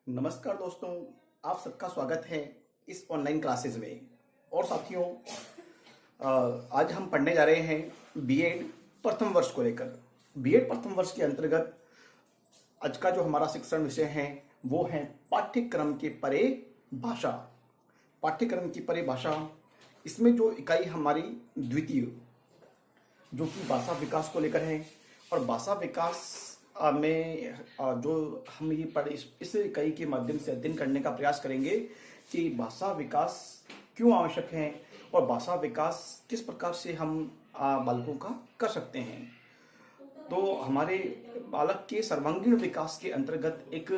नमस्कार दोस्तों, आप सबका स्वागत है इस ऑनलाइन क्लासेस में। और साथियों, आज हम पढ़ने जा रहे हैं बीएड प्रथम वर्ष को लेकर। बीएड प्रथम वर्ष के अंतर्गत आज का जो हमारा शिक्षण विषय है वो है पाठ्यक्रम के परे भाषा। पाठ्यक्रम की परे भाषा, इसमें जो इकाई हमारी द्वितीय जो कि भाषा विकास को लेकर है, और भाषा विकास में जो हम ये पढ़ इस इकाई के माध्यम से अध्ययन करने का प्रयास करेंगे कि भाषा विकास क्यों आवश्यक है और भाषा विकास किस प्रकार से हम बालकों का कर सकते हैं। तो हमारे बालक के सर्वांगीण विकास के अंतर्गत एक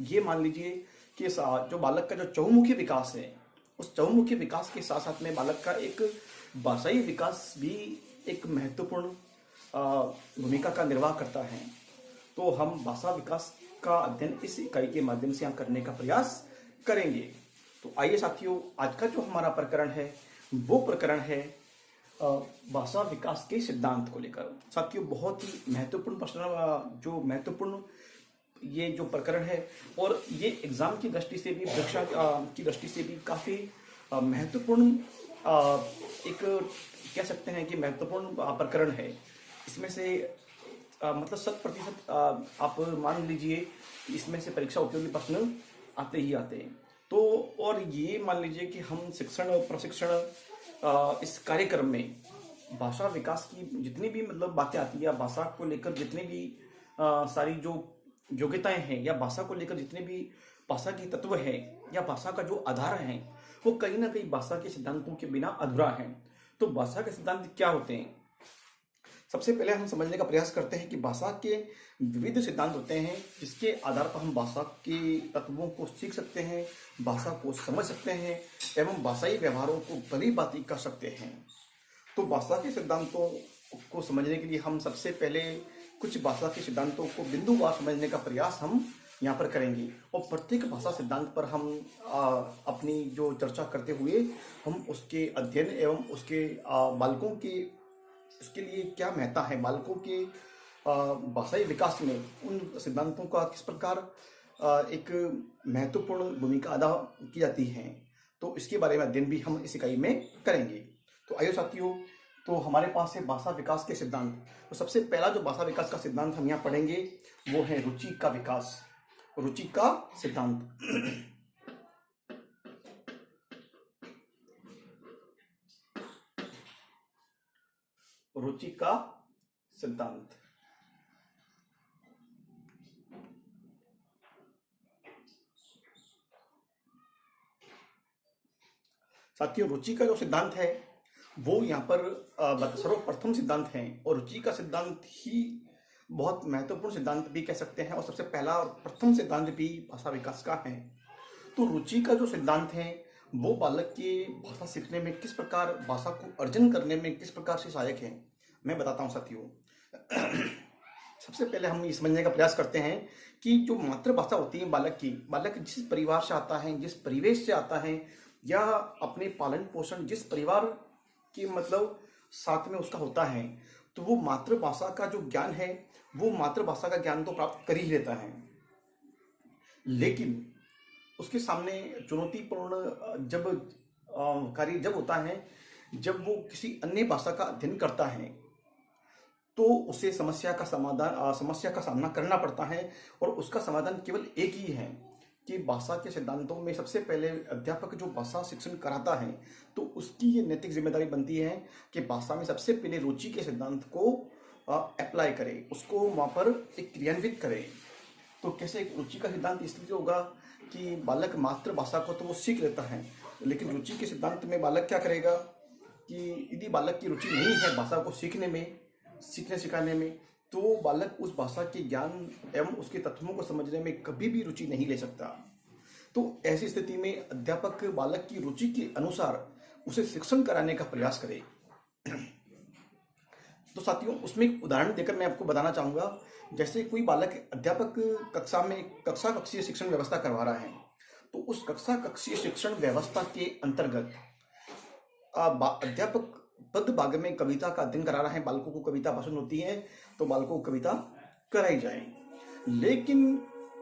ये मान लीजिए कि जो बालक का जो चहुमुखी विकास है, उस चहुमुखी विकास के साथ साथ में बालक का एक भाषाई विकास भी एक महत्वपूर्ण भूमिका का निर्वाह करता है। तो हम भाषा विकास का अध्ययन इस इकाई के माध्यम से हम करने का प्रयास करेंगे। तो आइए साथियों, आज का जो हमारा प्रकरण है वो प्रकरण है भाषा विकास के सिद्धांत को लेकर। साथियों, बहुत ही महत्वपूर्ण प्रश्न, जो महत्वपूर्ण ये जो प्रकरण है, और ये एग्जाम की दृष्टि से भी, परीक्षा की दृष्टि से भी काफ़ी महत्वपूर्ण एक कह सकते हैं कि महत्वपूर्ण प्रकरण है। इसमें से मतलब 100% आप मान लीजिए कि इसमें से परीक्षा उपयोगी प्रश्न आते ही आते हैं। तो और ये मान लीजिए कि हम शिक्षण और प्रशिक्षण इस कार्यक्रम में भाषा विकास की जितनी भी मतलब बातें आती है, या भाषा को लेकर जितनी भी सारी जो योग्यताएं हैं, या भाषा को लेकर जितने भी भाषा के तत्व हैं, या भाषा का जो आधार है, वो कहीं ना कहीं भाषा के सिद्धांतों के बिना अधूरा है। तो भाषा के सिद्धांत क्या होते हैं? सबसे पहले हम समझने का प्रयास करते हैं कि भाषा के विविध सिद्धांत होते हैं, जिसके आधार पर हम भाषा के तत्वों को सीख सकते हैं, भाषा को समझ सकते हैं एवं भाषाई व्यवहारों को भली भांति कर सकते हैं। तो भाषा के सिद्धांतों को समझने के लिए हम सबसे पहले कुछ भाषा के सिद्धांतों को बिंदुवार समझने का प्रयास हम यहाँ पर करेंगे, और प्रत्येक भाषा सिद्धांत पर हम अपनी जो चर्चा करते हुए हम उसके अध्ययन एवं उसके बालकों के उसके लिए क्या महत्ता है, बालकों के भाषाई विकास में उन सिद्धांतों का किस प्रकार एक महत्वपूर्ण भूमिका अदा की जाती है, तो इसके बारे में अध्ययन भी हम इस इकाई में करेंगे। तो आइए साथियों, तो हमारे पास है भाषा विकास के सिद्धांत। तो सबसे पहला जो भाषा विकास का सिद्धांत हम यहाँ पढ़ेंगे वो है रुचि का विकास। रुचि का सिद्धांत। रुचि का सिद्धांत। साथियों, रुचि का जो सिद्धांत है वो यहाँ पर सर्वप्रथम सिद्धांत है, और रुचि का सिद्धांत ही बहुत महत्वपूर्ण सिद्धांत भी कह सकते हैं, और सबसे पहला और प्रथम सिद्धांत भी भाषा विकास का है। तो रुचि का जो सिद्धांत है वो बालक के भाषा सीखने में किस प्रकार, भाषा को अर्जन करने में किस प्रकार से सहायक है, मैं बताता हूँ साथियों। सबसे पहले हम ये समझने का प्रयास करते हैं कि जो मातृभाषा होती है बालक जिस परिवार से आता है, जिस परिवेश से आता है, या अपने पालन पोषण जिस परिवार के मतलब साथ में उसका होता है, तो वो मातृभाषा का जो ज्ञान है वो मातृभाषा का ज्ञान तो प्राप्त कर ही लेता है, लेकिन उसके सामने चुनौतीपूर्ण जब कार्य जब होता है, जब वो किसी अन्य भाषा का अध्ययन करता है, तो उसे समस्या का सामना करना पड़ता है, और उसका समाधान केवल एक ही है कि भाषा के सिद्धांतों में सबसे पहले अध्यापक जो भाषा शिक्षण कराता है, तो उसकी ये नैतिक जिम्मेदारी बनती है कि भाषा में सबसे पहले रुचि के सिद्धांत को अप्लाई करे, उसको वहाँ पर एक क्रियान्वित करे। तो कैसे एक रुचि का सिद्धांत इसलिए होगा कि बालक मातृभाषा को तो वो सीख लेता है, लेकिन रुचि के सिद्धांत में बालक क्या करेगा कि यदि बालक की रुचि नहीं है भाषा को सीखने सिखाने में, तो बालक उस भाषा के ज्ञान एवं उसके तत्वों को समझने में कभी भी रुचि नहीं ले सकता। तो ऐसी स्थिति में अध्यापक बालक की रुचि के अनुसार उसे शिक्षण कराने का प्रयास करे। तो साथियों, उसमें एक उदाहरण देकर मैं आपको बताना चाहूँगा। जैसे कोई बालक, अध्यापक कक्षा कक्षीय शिक्षण व्यवस्था करवा रहा है, तो उस कक्षा कक्षीय शिक्षण व्यवस्था के अंतर्गत अध्यापक पद भाग में कविता का अध्ययन करा रहा है, बालकों को कविता पसंद होती है तो बालकों को कविता कराई जाए, लेकिन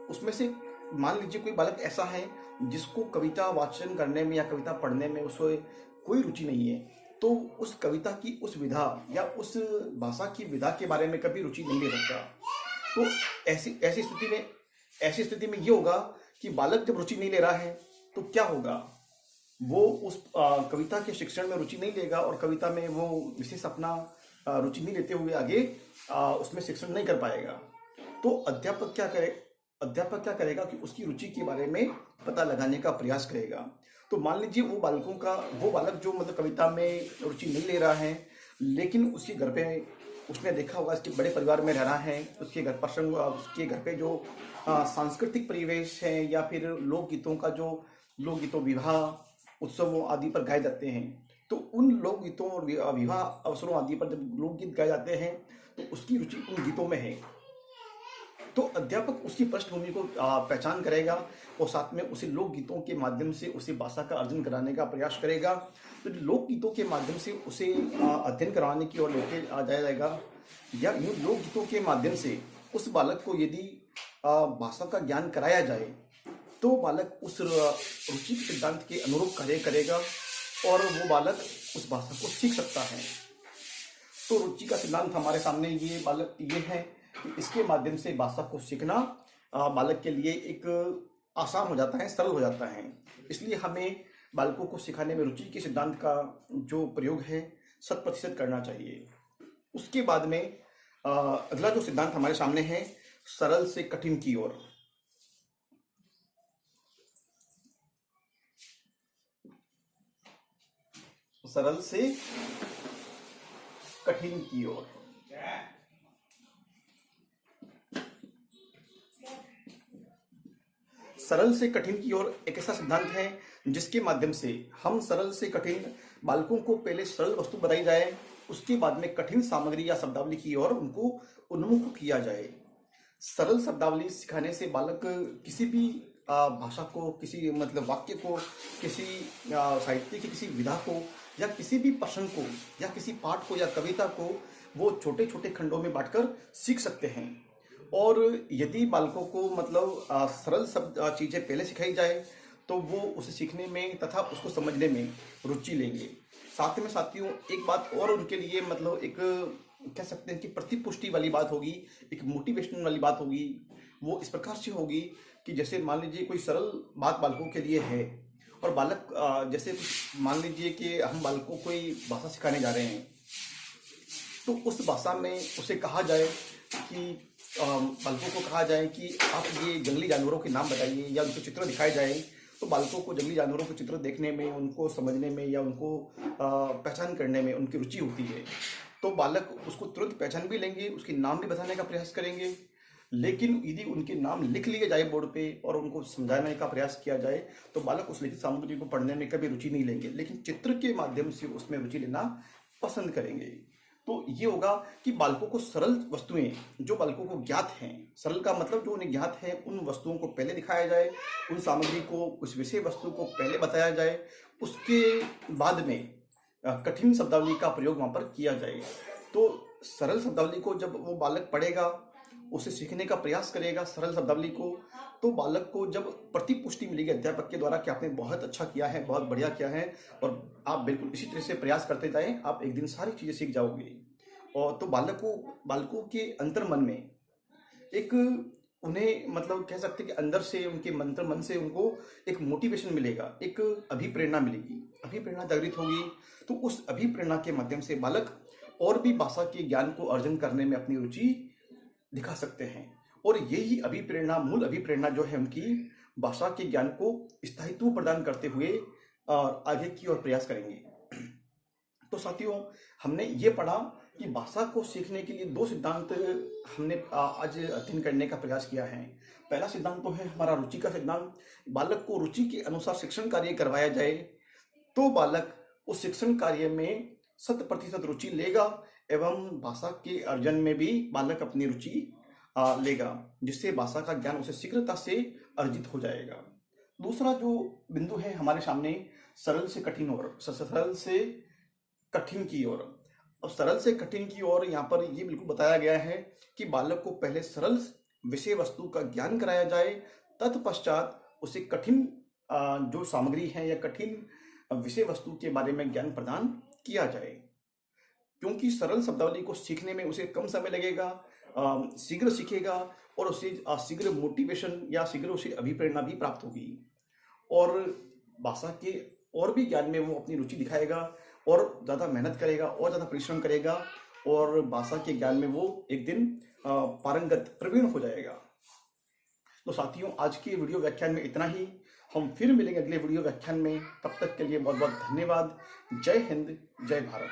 उसमें से मान लीजिए कोई बालक ऐसा है जिसको कविता वाचन करने में या कविता पढ़ने में उसे कोई रुचि नहीं है, तो उस कविता की उस विधा या उस भाषा की विधा के बारे में कभी रुचि नहीं ले सकता। तो ऐसी ऐसी स्थिति में ये होगा कि बालक जब रुचि नहीं ले रहा है तो क्या होगा, वो उस कविता के शिक्षण में रुचि नहीं लेगा और कविता में वो विशेष अपना रुचि नहीं लेते हुए आगे उसमें शिक्षण नहीं कर पाएगा। तो अध्यापक क्या करेगा कि उसकी रुचि के बारे में पता लगाने का प्रयास करेगा। तो मान लीजिए वो बालक जो मतलब कविता में रुचि नहीं ले रहा है, लेकिन उसके घर पे उसने देखा होगा इसके बड़े परिवार में रह रहा है, उसके घर पे जो सांस्कृतिक परिवेश है या फिर लोकगीतों विवाह उत्सवों आदि पर गाए जाते हैं, तो उन लोकगीतों और विवाह अवसरों आदि पर जब लोकगीत गाए जाते हैं तो उसकी रुचि उन गीतों में है। तो अध्यापक उसकी पृष्ठभूमि को पहचान करेगा और साथ में उसे लोकगीतों के माध्यम से उसे भाषा का अर्जन कराने का प्रयास करेगा। तो लोकगीतों के माध्यम से उसे अध्ययन कराने की ओर लेके आ जाएगा, या यूँ लोकगीतों के माध्यम से उस बालक को यदि भाषा का ज्ञान कराया जाए तो बालक उस रुचि के सिद्धांत के अनुरूप कार्य करेगा और वो बालक उस भाषा को सीख सकता है। तो रुचि का सिद्धांत हमारे सामने ये है कि इसके माध्यम से भाषा को सीखना बालक के लिए एक आसान हो जाता है, सरल हो जाता है। इसलिए हमें बालकों को सिखाने में रुचि के सिद्धांत का जो प्रयोग है 100% करना चाहिए। उसके बाद में अगला जो सिद्धांत हमारे सामने है, सरल से कठिन की ओर। सरल से कठिन की ओर। सरल से कठिन की ओर एक ऐसा सिद्धांत है जिसके माध्यम से हम सरल से कठिन बालकों को पहले सरल वस्तु बताई जाए, उसके बाद में कठिन सामग्री या शब्दावली की ओर उनको उन्मुख किया जाए। सरल शब्दावली सिखाने से बालक किसी भी भाषा को, किसी मतलब वाक्य को, किसी साहित्य की किसी विधा को या किसी भी प्रसंग को या किसी पाठ को या कविता को वो छोटे छोटे खंडों में बांटकर सीख सकते हैं। और यदि बालकों को मतलब सरल चीज़ें पहले सिखाई जाए तो वो उसे सीखने में तथा उसको समझने में रुचि लेंगे। साथ में साथियों एक बात और उनके लिए मतलब एक कह सकते हैं कि प्रतिपुष्टि वाली बात होगी, एक मोटिवेशन वाली बात होगी। वो इस प्रकार से होगी कि जैसे मान लीजिए कोई सरल बात बालकों के लिए है और बालक जैसे मान लीजिए कि हम बालकों को कोई भाषा सिखाने जा रहे हैं, तो उस भाषा में उसे कहा जाए कि बालकों को कहा जाए कि आप ये जंगली जानवरों के नाम बताइए या उनको चित्र दिखाए जाए, तो बालकों को जंगली जानवरों के चित्र देखने में, उनको समझने में या उनको पहचान करने में उनकी रुचि होती है। तो बालक उसको तुरंत पहचान भी लेंगे, उसके नाम भी बताने का प्रयास करेंगे। लेकिन यदि उनके नाम लिख लिए जाए बोर्ड पे और उनको समझाने का प्रयास किया जाए तो बालक उस लिखित सामग्री को पढ़ने में कभी रुचि नहीं लेंगे, लेकिन चित्र के माध्यम से उसमें रुचि लेना पसंद करेंगे। तो ये होगा कि बालकों को सरल वस्तुएं जो बालकों को ज्ञात हैं, सरल का मतलब जो उन्हें ज्ञात है, उन वस्तुओं को पहले दिखाया जाए, उन सामग्री को, उस विषय वस्तु को पहले बताया जाए, उसके बाद में कठिन शब्दावली का प्रयोग वहाँ पर किया जाए। तो सरल शब्दावली को जब वो बालक पढ़ेगा, उसे सीखने का प्रयास करेगा सरल शब्दावली को, तो बालक को जब प्रतिपुष्टि मिलेगी अध्यापक के द्वारा कि आपने बहुत अच्छा किया है, बहुत बढ़िया किया है और आप बिल्कुल इसी तरह से प्रयास करते जाएं, आप एक दिन सारी चीज़ें सीख जाओगे। और तो बालकों के अंतर्मन में एक उन्हें मतलब कह सकते हैं कि अंदर से उनके मन से उनको एक मोटिवेशन मिलेगा, एक अभिप्रेरणा मिलेगी, अभिप्रेरणा जागृत होगी। तो उस अभिप्रेरणा के माध्यम से बालक और भी भाषा के ज्ञान को अर्जन करने में अपनी रुचि दिखा सकते हैं। और यही मूल अभिप्रेरणा जो है उनकी भाषा के ज्ञान को स्थायित्व प्रदान करते हुए आगे की ओर प्रयास करेंगे। तो साथियों हमने ये पढ़ा कि भाषा को सीखने के लिए 2 सिद्धांत हमने आज अध्ययन करने का प्रयास किया है। पहला सिद्धांत तो है हमारा रुचि का सिद्धांत। बालक को रुचि के अनुसार शिक्षण कार्य करवाया जाए तो बालक उस शिक्षण कार्य में 100% रुचि लेगा एवं भाषा के अर्जन में भी बालक अपनी रुचि लेगा, जिससे भाषा का ज्ञान उसे शीघ्रता से अर्जित हो जाएगा। दूसरा जो बिंदु है हमारे सामने, सरल से कठिन और सरल से कठिन की ओर। अब सरल से कठिन की ओर यहाँ पर ये बिल्कुल बताया गया है कि बालक को पहले सरल विषय वस्तु का ज्ञान कराया जाए, तत्पश्चात उसे कठिन जो सामग्री है या कठिन विषय वस्तु के बारे में ज्ञान प्रदान किया जाए, क्योंकि सरल शब्दावली को सीखने में उसे कम समय लगेगा, शीघ्र सीखेगा और उसे शीघ्र मोटिवेशन या शीघ्र उसे अभिप्रेरणा भी प्राप्त होगी और भाषा के और भी ज्ञान में वो अपनी रुचि दिखाएगा और ज़्यादा मेहनत करेगा और ज़्यादा परिश्रम करेगा और भाषा के ज्ञान में वो एक दिन पारंगत प्रवीण हो जाएगा। तो साथियों, आज के वीडियो व्याख्यान में इतना ही। हम फिर मिलेंगे अगले वीडियो व्याख्यान में। तब तक के लिए बहुत बहुत धन्यवाद। जय हिंद, जय भारत।